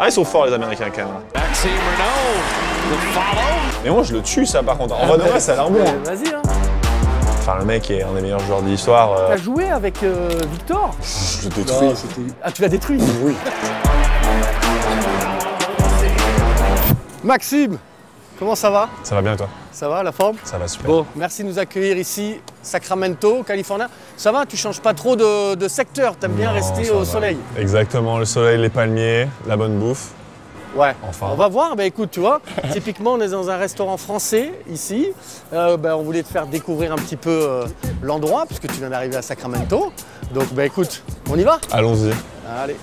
Ah, ils sont forts les Américains quand même. Maxime Renaud, the follow. Mais moi je le tue ça par contre. En vrai de vrai ça a l'air bon. Vas-y, hein. Enfin le mec est un des meilleurs joueurs de l'histoire. T'as joué avec Victor? Je le détruis. Ah, tu l'as détruit? Oui. Maxime, comment ça va? Ça va bien toi? Ça va, la forme? Ça va super. Bon, merci de nous accueillir ici, Sacramento, Californie. Ça va, tu changes pas trop de secteur, t'aimes bien Non, rester ça au va. soleil? Exactement, le soleil, les palmiers, la bonne bouffe. Ouais, Enfin. on va voir. Bah écoute, tu vois, typiquement on est dans un restaurant français ici. On voulait te faire découvrir un petit peu l'endroit puisque tu viens d'arriver à Sacramento. Donc bah écoute, on y va? Allons-y. Allez.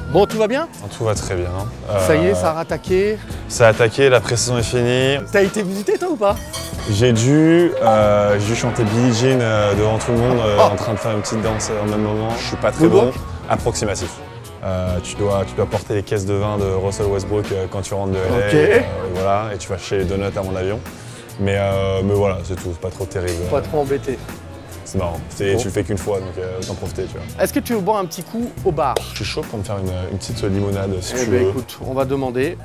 Bon, tout va bien? Tout va très bien. Ça y est, ça a rattaqué. Ça a attaqué, la pré-saison est finie. T'as été visité toi ou pas? J'ai dû chanter Billie Jean devant tout le monde en train de faire une petite danse au même moment. Je suis pas très bon. Approximatif. Tu dois porter les caisses de vin de Russell Westbrook quand tu rentres de LA. Ok. Voilà, et tu vas chez les donuts à mon avion. Mais voilà, c'est tout, c'est pas trop terrible. Pas trop embêté. C'est marrant. Tu le fais qu'une fois, donc autant profiter, tu vois. Est-ce que tu veux boire un petit coup au bar? Je suis chaud pour me faire une petite limonade si Eh tu ben veux. écoute, on va demander.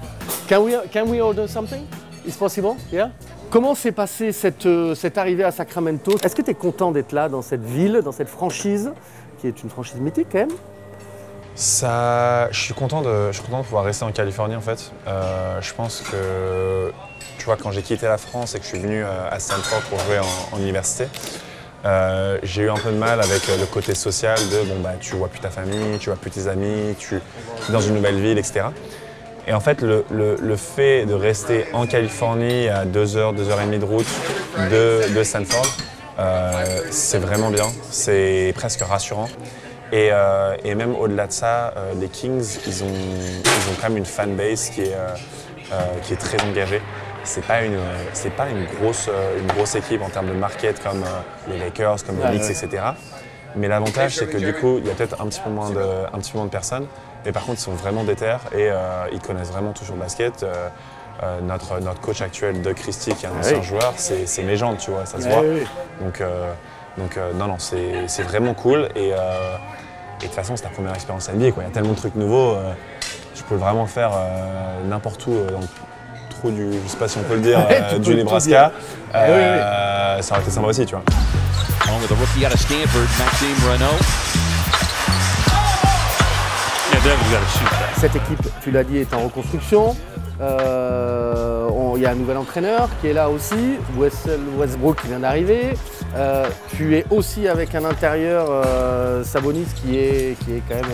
Can we order something? Is possible? Yeah? Comment s'est passée cette arrivée à Sacramento? Est-ce que tu es content d'être là, dans cette ville, dans cette franchise, qui est une franchise mythique quand même? Je suis content de pouvoir rester en Californie en fait. Je pense que, tu vois, quand j'ai quitté la France et que je suis venu à Stanford pour jouer en université, j'ai eu un peu de mal avec le côté social de tu vois plus ta famille, tu vois plus tes amis, tu es dans une nouvelle ville, etc. Et en fait, le fait de rester en Californie à 2h, 2h30 de route de Stanford, c'est vraiment bien, c'est presque rassurant. Et même au-delà de ça, les Kings, ils ont quand même une fanbase qui est très engagée. C'est pas une grosse équipe en termes de market comme les Lakers, comme les Knicks, etc. Mais l'avantage, c'est que du coup, il y a peut-être un petit peu moins de personnes. Mais par contre, ils sont vraiment déter et ils connaissent vraiment tout sur le basket. Notre coach actuel, Doug Christie, qui est un ancien joueur, c'est une légende, tu vois, ça se voit. Donc non, c'est vraiment cool. Et de toute façon, c'est ta première expérience NBA, quoi. Il y a tellement de trucs nouveaux. Tu peux vraiment le faire n'importe où. Je ne sais pas si on peut le dire, du Nebraska. Ça aurait été sympa aussi, tu vois. With a rookie out of Stanford, Maxime Renaud. Cette équipe, tu l'as dit, est en reconstruction. Il y a un nouvel entraîneur qui est là aussi, Russell Westbrook qui vient d'arriver. Tu es aussi avec un intérieur, Sabonis, qui est quand même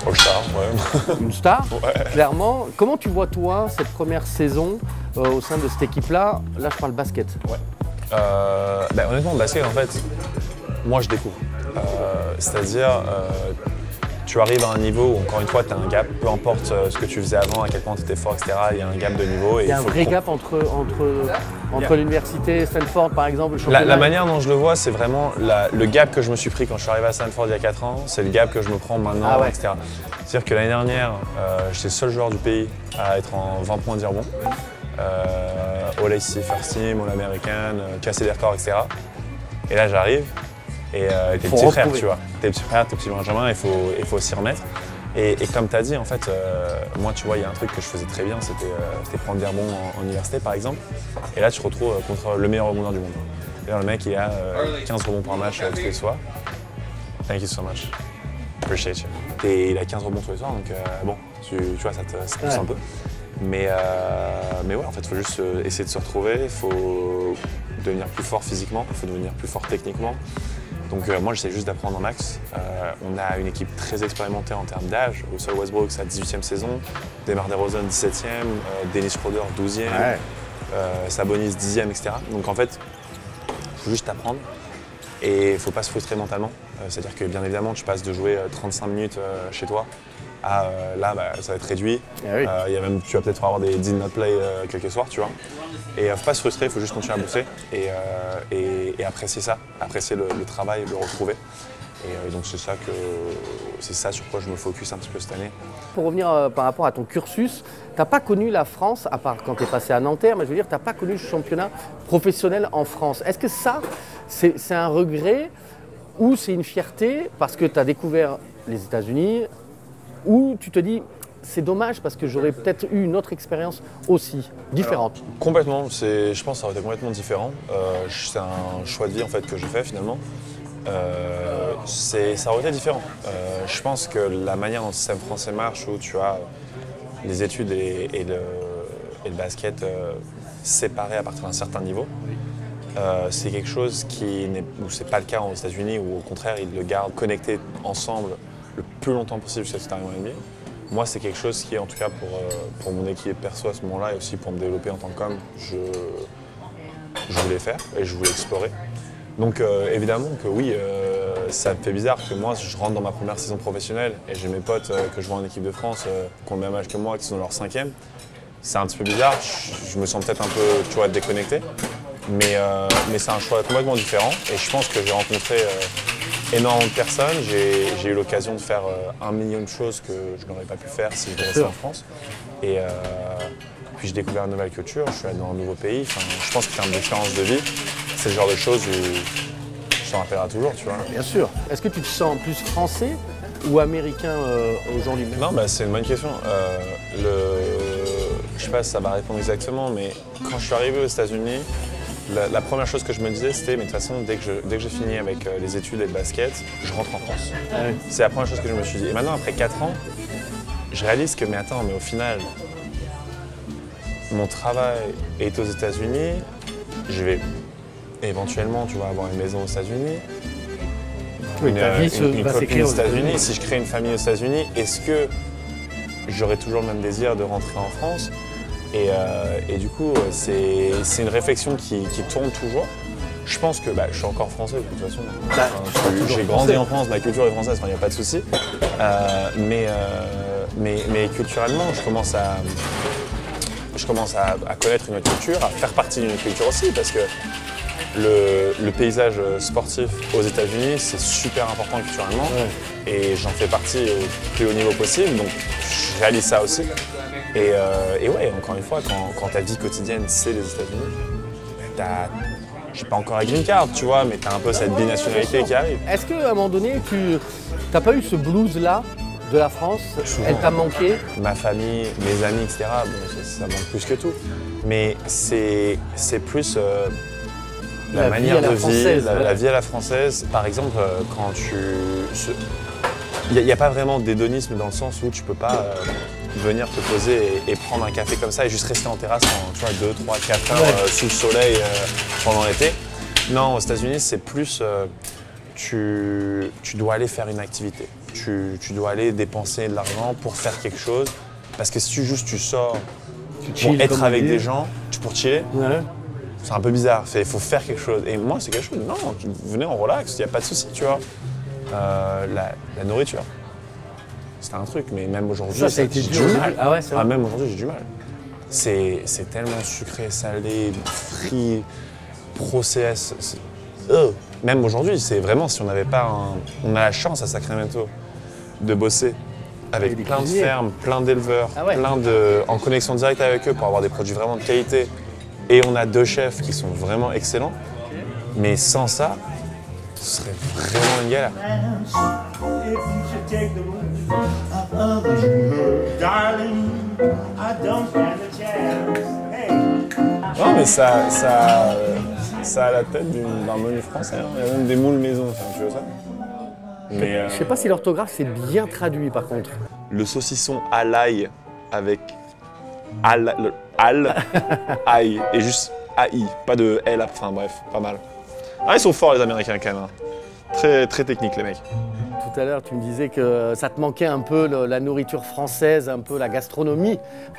All-star, ouais. une star, Ouais. clairement. Comment tu vois, toi, cette première saison au sein de cette équipe-là? Là, je parle basket. Ouais. Honnêtement, le basket, en fait, moi, je découvre. C'est-à-dire, tu arrives à un niveau où, encore une fois, tu as un gap, peu importe ce que tu faisais avant, à quel point tu étais fort, etc. Il y a un gap de niveau. Il y a un vrai gap entre l'université, Stanford, par exemple, le championnat. La manière dont je le vois, c'est vraiment le gap que je me suis pris quand je suis arrivé à Stanford il y a 4 ans, c'est le gap que je me prends maintenant, etc. C'est-à-dire que l'année dernière, j'étais le seul joueur du pays à être en 20 points 10 rebonds. All ACC First Team, All American, casser des records, etc. Et là, j'arrive et t'es petit frère, tu vois. T'es petit frère, t'es petit Benjamin, il faut s'y remettre. Et comme tu as dit, en fait, moi, tu vois, il y a un truc que je faisais très bien, c'était prendre des rebonds en université, par exemple. Et là, tu te retrouves contre le meilleur rebondeur du monde. D'ailleurs, le mec, il a 15 rebonds par match tous les soirs. Thank you so much. Appreciate you. Et il a 15 rebonds tous les soirs, donc tu vois, ça te pousse un peu. Mais ouais, en fait, il faut juste essayer de se retrouver, il faut devenir plus fort physiquement, il faut devenir plus fort techniquement. Donc moi, j'essaie juste d'apprendre un max. On a une équipe très expérimentée en termes d'âge. Russell Westbrook, sa 18e saison, DeMar DeRozan, 17e, Dennis Schroeder, 12e, Sabonis, 10e, etc. Donc en fait, il faut juste apprendre et il ne faut pas se frustrer mentalement. C'est-à-dire que bien évidemment, tu passes de jouer 35 minutes chez toi à là, bah, ça va être réduit. Ah oui. Il y a même, tu vas peut-être avoir des did not play quelques soirs, tu vois. Et faut pas se frustrer, il faut juste continuer à bosser et apprécier ça, apprécier le travail, le retrouver. Et donc c'est ça sur quoi je me focus un petit peu cette année. Pour revenir par rapport à ton cursus, tu n'as pas connu la France, à part quand tu es passé à Nanterre, mais je veux dire, tu n'as pas connu le championnat professionnel en France. Est-ce que ça, c'est un regret ou c'est une fierté parce que tu as découvert les États-Unis ou tu te dis, c'est dommage parce que j'aurais peut-être eu une autre expérience aussi, différente? Alors, complètement, je pense que ça aurait été complètement différent. C'est un choix de vie en fait, que j'ai fait finalement. Ça aurait été différent. Je pense que la manière dont le système français marche, où tu as les études et le basket séparés à partir d'un certain niveau, c'est quelque chose où c'est pas le cas aux États-Unis, où au contraire ils le gardent connecté ensemble le plus longtemps possible jusqu'à ce qu'ils arrivent en NBA. Moi, c'est quelque chose qui, en tout cas pour mon équipe perso à ce moment-là et aussi pour me développer en tant qu'homme, je voulais faire et je voulais explorer. Donc évidemment que oui, ça me fait bizarre que moi je rentre dans ma première saison professionnelle et j'ai mes potes que je vois en équipe de France qui ont le même âge que moi, qui sont dans leur 5e. C'est un petit peu bizarre, je me sens peut-être un peu, tu vois, déconnecté, mais c'est un choix complètement différent et je pense que j'ai rencontré énormément de personnes. J'ai eu l'occasion de faire 1 million de choses que je n'aurais pas pu faire si je restais en France. Et puis j'ai découvert une nouvelle culture, je suis allé dans un nouveau pays. Enfin, je pense qu'en termes d'expérience de vie, c'est le genre de choses où je t'en rappellerai toujours, tu vois. Bien sûr. Est-ce que tu te sens plus français ou américain aujourd'hui même? Non, bah, c'est une bonne question. Je sais pas si ça va répondre exactement, mais quand je suis arrivé aux États-Unis, la première chose que je me disais, c'était, mais de toute façon, dès que j'ai fini avec les études et le basket, je rentre en France. Ah oui. C'est la première chose que je me suis dit. Et maintenant, après 4 ans, je réalise que, mais attends, mais au final, mon travail est aux États-Unis, je vais éventuellement, tu vois, avoir une maison aux États-Unis, Oui, ta vie une va copine s'écrire aux États-Unis. Si je crée une famille aux États-Unis, est-ce que j'aurai toujours le même désir de rentrer en France? Et du coup, c'est une réflexion qui tourne toujours. Je pense que je suis encore français de toute façon. J'ai grandi en France, ma culture est française, il n'y a pas de souci. Mais culturellement, je commence à connaître une autre culture, à faire partie d'une autre culture aussi, parce que le paysage sportif aux États-Unis, c'est super important culturellement. Ouais. Et j'en fais partie au plus haut niveau possible, donc je réalise ça aussi. Et ouais, encore une fois, quand ta vie quotidienne, c'est les États-Unis, j'ai pas encore la green card, tu vois, mais t'as un peu cette binationalité qui arrive. Est-ce qu'à un moment donné, tu n'as pas eu ce blues-là de la France? Souvent. Elle t'a manqué? Ma famille, mes amis, etc., bon, ça manque plus que tout. Mais c'est plus la manière de vivre, la vie à la française. Par exemple, quand il n'y a pas vraiment d'hédonisme dans le sens où tu peux pas venir te poser et prendre un café comme ça et juste rester en terrasse pendant 2, 3, 4 heures sous le soleil pendant l'été. Non, aux États-Unis, c'est plus tu dois aller faire une activité. Tu dois aller dépenser de l'argent pour faire quelque chose. Parce que si tu sors pour être avec des gens, pour chiller, c'est un peu bizarre. Il faut faire quelque chose. Et moi, c'est quelque chose. Non, venez, on relaxe, il n'y a pas de souci, tu vois. La nourriture. C'était un truc, mais même aujourd'hui, ça a été j'ai du mal. Ah ouais, c'est vrai. Même aujourd'hui, j'ai du mal. C'est tellement sucré, salé, frit, process. Même aujourd'hui, c'est vraiment, si on n'avait pas on a la chance à Sacramento de bosser avec plein de fermes, plein d'éleveurs, en connexion directe avec eux pour avoir des produits vraiment de qualité. Et on a 2 chefs qui sont vraiment excellents. Mais sans ça, ce serait vraiment une galère. Non, mais ça a la tête d'un menu français. Hein. Il y a même des moules maison, tu veux ça? Mais, je sais pas si l'orthographe c'est bien traduit par contre. Le saucisson à l'ail avec ail et juste AI, pas de L, enfin bref, pas mal. Ah, ils sont forts les Américains quand même. Hein. Très, très techniques les mecs. Tout à l'heure, tu me disais que ça te manquait un peu la nourriture française, un peu la gastronomie.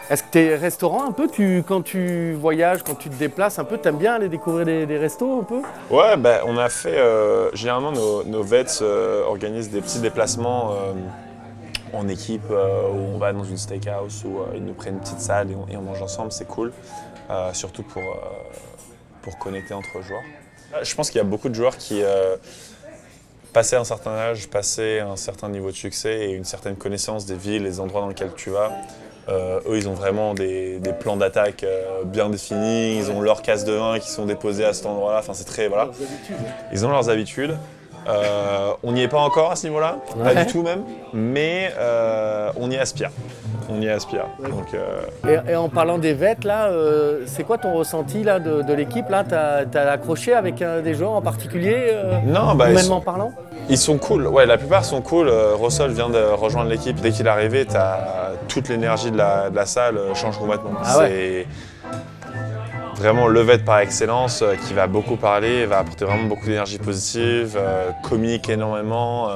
Est-ce que tes restaurants, un peu, quand tu voyages, quand tu te déplaces un peu, t'aimes bien aller découvrir des restos un peu? Ouais, on a fait, généralement nos vets organisent des petits déplacements en équipe où on va dans une steakhouse où ils nous prennent une petite salle et on mange ensemble, c'est cool. Surtout pour connecter entre joueurs. Je pense qu'il y a beaucoup de joueurs qui, passé un certain âge, passé un certain niveau de succès et une certaine connaissance des villes, des endroits dans lesquels tu vas, eux, ils ont vraiment des plans d'attaque bien définis, ils ont leurs cases de vin qui sont déposées à cet endroit-là, enfin c'est très, voilà. Ils ont leurs habitudes. On n'y est pas encore à ce niveau-là, pas du tout même, mais on y aspire. On y aspire. Donc, Et en parlant des vêtements, là, c'est quoi ton ressenti là, de l'équipe là? T'as accroché avec des joueurs en particulier non, bah, humainement parlant? Ils sont cool, ouais, la plupart sont cool. Russell vient de rejoindre l'équipe. Dès qu'il est arrivé, toute l'énergie de la salle change complètement. Ah ouais. C'est vraiment le vet par excellence qui va beaucoup parler, va apporter vraiment beaucoup d'énergie positive, communique énormément.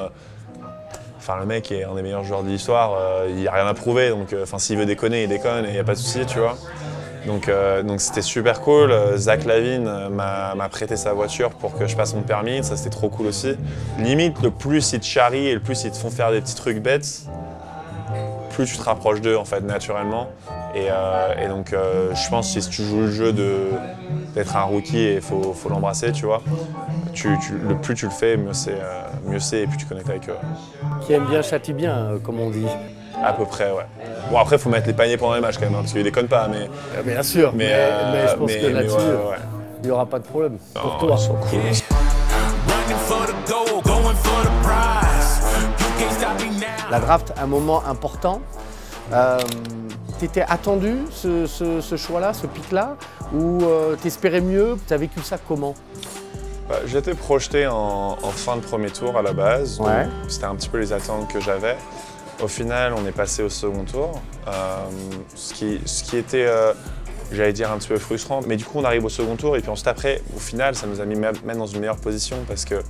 Enfin, le mec est un des meilleurs joueurs de l'histoire, il n'y a rien à prouver, donc s'il veut déconner, il déconne et il n'y a pas de souci, tu vois. Donc c'était super cool. Zach Lavine m'a prêté sa voiture pour que je passe mon permis, ça c'était trop cool aussi. Limite, le plus ils te charrient et le plus ils te font faire des petits trucs bêtes, plus tu te rapproches d'eux en fait, naturellement. Et donc je pense que si tu joues le jeu d'être un rookie et il faut l'embrasser, tu vois, le plus tu le fais, mieux c'est et plus tu connectes avec eux. Qui aime bien châtie bien, comme on dit. À peu près, ouais. Bon, après, il faut mettre les paniers pendant les matchs quand même, hein, parce qu'ils déconnent pas, mais... Bien sûr, mais je pense que là-dessus, ouais. il n'y aura pas de problème pour Non, toi. ils sont cool. La draft, un moment important. T'étais attendu ce choix-là, ce pic-là, ou t'espérais mieux? T'as vécu ça comment? J'étais projeté en fin de premier tour à la base. Ouais. C'était un petit peu les attentes que j'avais. Au final, on est passé au second tour, ce qui était, j'allais dire, un petit peu frustrant. Mais du coup, on arrive au second tour et puis ensuite après, au final, ça nous a mis même dans une meilleure position parce que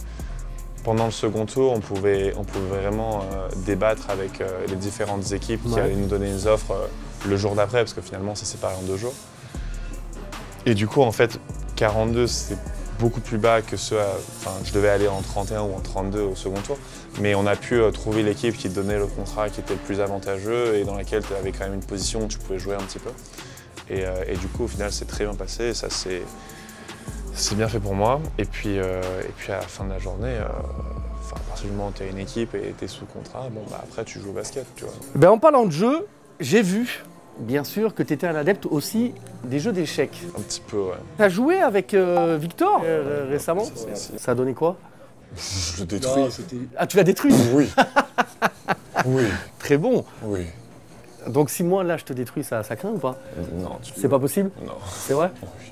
pendant le second tour, on pouvait vraiment débattre avec les différentes équipes qui allaient nous donner des offres le jour d'après parce que finalement, ça s'est séparé en 2 jours. Et du coup, en fait, 42, c'est beaucoup plus bas que je devais aller en 31 ou en 32 au second tour. Mais on a pu trouver l'équipe qui te donnait le contrat qui était le plus avantageux et dans laquelle tu avais quand même une position où tu pouvais jouer un petit peu. Et du coup, au final, c'est très bien passé et ça c'est bien fait pour moi. Et puis à la fin de la journée, à partir du moment où tu as une équipe et tu es sous contrat, bon, après tu joues au basket, tu vois. Ben, en parlant de jeu, j'ai vu, bien sûr, que tu étais un adepte aussi des jeux d'échecs. Un petit peu, ouais. Tu as joué avec Victor récemment? Ça a donné quoi? Je le détruis. Ah, tu l'as détruit? Oui. Oui. Très bon. Oui. Donc si moi, là, je te détruis, ça craint ou pas? Non. C'est pas possible? Non. C'est vrai? Oui.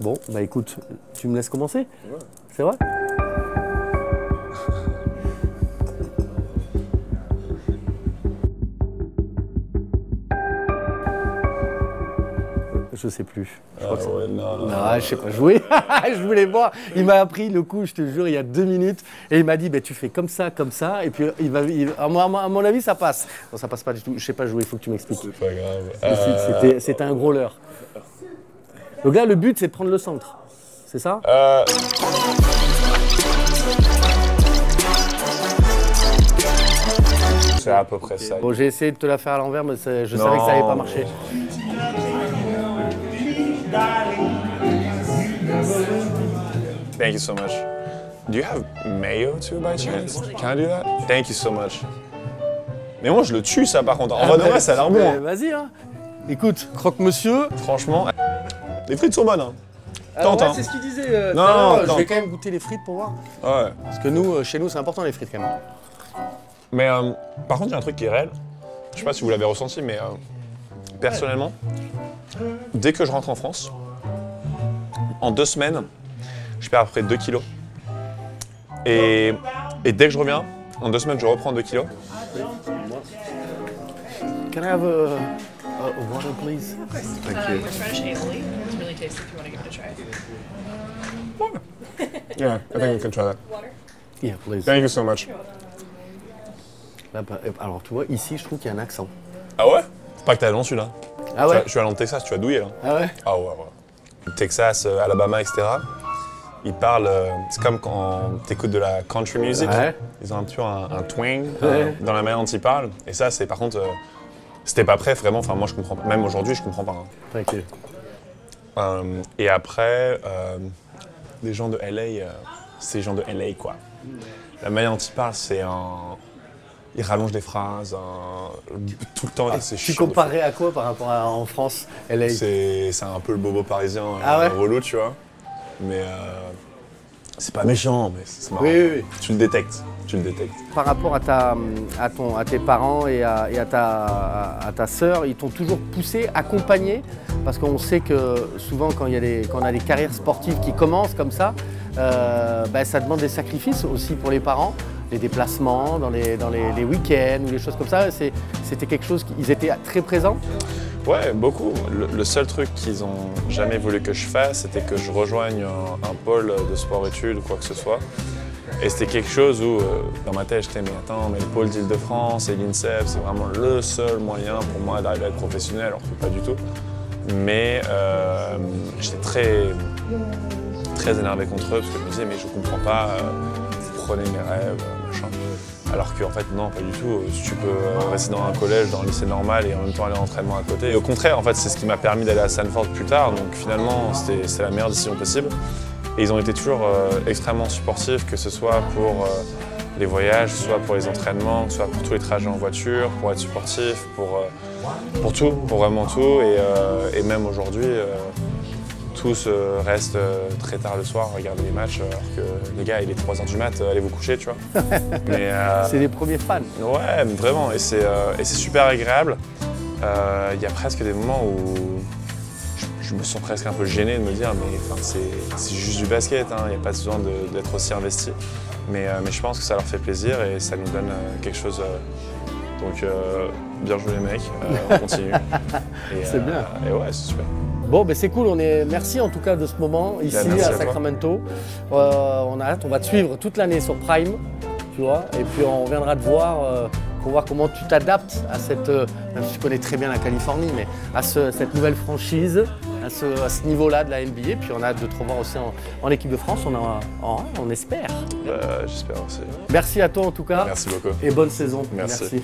Bon, bah écoute, tu me laisses commencer? Ouais. C'est vrai? Je sais plus. Non. Je sais pas jouer. Je voulais voir. Il m'a appris le coup, je te jure, il y a 2 minutes. Et il m'a dit, bah, tu fais comme ça. Et puis, à mon avis, ça passe. Non, ça passe pas du tout. Je sais pas jouer, il faut que tu m'expliques. C'est pas grave. C'était un gros leurre. Donc là, le but, c'est de prendre le centre. C'est ça? C'est à peu près ça. Bon, j'ai essayé de te la faire à l'envers, mais je savais que ça n'allait pas marcher. Thank you so much. Do you have mayo too by chance? Can I do that? Thank you so much. Mais moi je le tue ça par contre. En vrai de vrai ça a l'air bon. Hein. Vas-y hein. Écoute, croque-monsieur. Franchement, les frites sont bonnes. Hein. Alors, ouais, c'est ce qu'il disait. Non, je vais quand même goûter les frites pour voir. Ouais. Parce que nous, chez nous, c'est important les frites quand même. Mais par contre, il y a un truc qui est réel. Je sais pas si vous l'avez ressenti, mais personnellement, dès que je rentre en France, en 2 semaines, je perds à peu près 2 kilos. Et dès que je reviens, en 2 semaines, je reprends 2 kilos. Can I have a water, please? Thank you. Fresh aioli. It's really tasty if you want to give it a try. Yeah, I think we can try that. Water? Yeah, please. Thank you so much. Là, alors, tu vois, ici, je trouve qu'il y a un accent. Ah ouais? Faut pas que t'ailles dans celui-là. Ah ouais? Je suis allé en Texas, tu vas douiller là. Ah ouais? Ah ouais. Texas, Alabama, etc. ils parlent, c'est comme quand tu écoutes de la country music, Ouais. ils ont un petit peu un twang Ouais. dans la manière dont ils parlent. Et ça, c'est par contre, c'était pas prêt vraiment, enfin moi je comprends pas, même aujourd'hui je comprends pas. Hein. Tranquille. Et après, les gens de LA, c'est les gens de LA quoi. La manière dont ils parlent, c'est un... Ils rallongent des phrases tout le temps et c'est Tu chiant. comparais à quoi par rapport à en France, LA? C'est un peu le bobo parisien Ah ouais relou, tu vois. Mais c'est pas méchant, mais c'est marrant. Oui, oui, oui. Tu le détectes, tu le détectes. Par rapport à tes parents et à ta sœur, ils t'ont toujours poussé, accompagné, parce qu'on sait que souvent quand on a des carrières sportives qui commencent comme ça, ça demande des sacrifices aussi pour les parents, les déplacements dans les week-ends ou les choses comme ça. C'était quelque chose qu'ils étaient très présents. Ouais, beaucoup. Le seul truc qu'ils ont jamais voulu que je fasse, c'était que je rejoigne un pôle de sport-études ou quoi que ce soit. Et c'était quelque chose où, dans ma tête, j'étais mais attends, mais le pôle d'Île-de-France et l'INSEP, c'est vraiment le seul moyen pour moi d'arriver à être professionnel, alors que pas du tout. Mais j'étais très énervé contre eux parce que je me disais mais je comprends pas, vous prenez mes rêves, machin. Alors qu'en fait non, pas du tout. Tu peux rester dans un collège, dans un lycée normal et en même temps aller à l'entraînement à côté. Et au contraire, en fait, c'est ce qui m'a permis d'aller à Stanford plus tard. Donc finalement, c'est la meilleure décision possible. Et ils ont été toujours extrêmement supportifs, que ce soit pour les voyages, soit pour les entraînements, soit pour tous les trajets en voiture, pour être supportif, pour tout, pour vraiment tout. Et même aujourd'hui, tous restent très tard le soir, regardent les matchs, alors que les gars, il est 3h du mat, allez vous coucher, tu vois. Mais, C'est les premiers fans. ouais, vraiment, et c'est super agréable. Il y a presque des moments où je me sens presque un peu gêné de me dire mais c'est juste du basket, il n'y a pas besoin d'être aussi investi. Mais je pense que ça leur fait plaisir et ça nous donne quelque chose. Donc bien joué les mecs, on continue. C'est bien. Et ouais, c'est super. Bon, c'est cool, merci en tout cas de ce moment ici merci à à toi. Sacramento. On a hâte, on va te suivre toute l'année sur Prime, tu vois, et puis on reviendra te voir pour voir comment tu t'adaptes à cette, même si tu connais très bien la Californie, mais à cette nouvelle franchise, à ce niveau-là de la NBA. Puis on a hâte de te revoir aussi en équipe de France, on espère. J'espère aussi. Merci à toi en tout cas. Merci beaucoup. Et bonne saison. Merci. Merci.